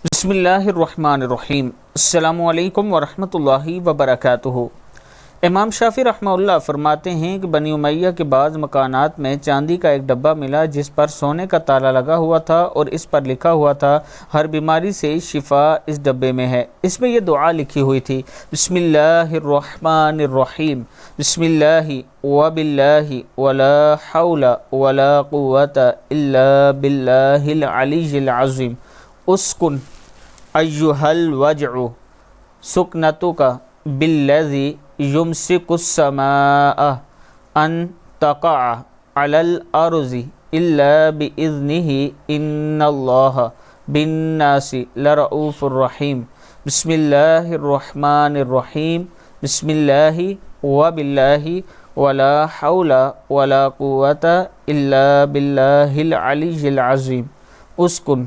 بسم اللہ الرحمن الرحیم۔ السلام علیکم ورحمۃ اللہ وبرکاتہ۔ امام شافعی رحمہ اللہ فرماتے ہیں کہ بنی امیہ کے بعض مکانات میں چاندی کا ایک ڈبہ ملا جس پر سونے کا تالا لگا ہوا تھا اور اس پر لکھا ہوا تھا ہر بیماری سے شفا اس ڈبے میں ہے۔ اس میں یہ دعا لکھی ہوئی تھی، بسم اللہ الرحمن الرحیم، بسم اللہ وباللہ ولا حول ولا قوۃ الا باللہ العلی العظیم، اسکن ایھا الوجع سکنتک بالذی یمسک السماء ان تقع علی الارض الا باذنہ ان اللہ بالناس لرؤوف الرحیم، بسم اللہ الرحمن الرحیم، بسم اللہ وباللہ ولا حول ولا قوۃ الا باللہ العلی العظیم، اسکن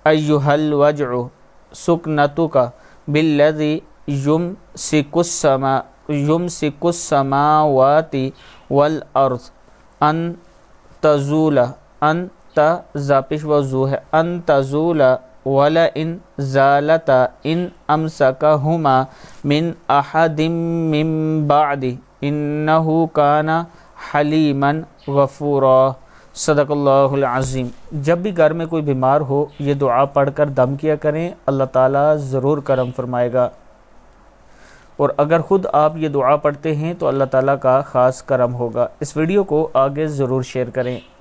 ایھا الوجع سکنتک بالذی یمسک السماوات والارض ان تزول، پیش وضو ہے، ان تزول ولئن زالتا ان امسکہما من احد من بعد انہ کان حلیما غفورا۔ صدق اللہ العظیم۔ جب بھی گھر میں کوئی بیمار ہو یہ دعا پڑھ کر دم کیا کریں، اللہ تعالیٰ ضرور کرم فرمائے گا، اور اگر خود آپ یہ دعا پڑھتے ہیں تو اللہ تعالیٰ کا خاص کرم ہوگا۔ اس ویڈیو کو آگے ضرور شیئر کریں۔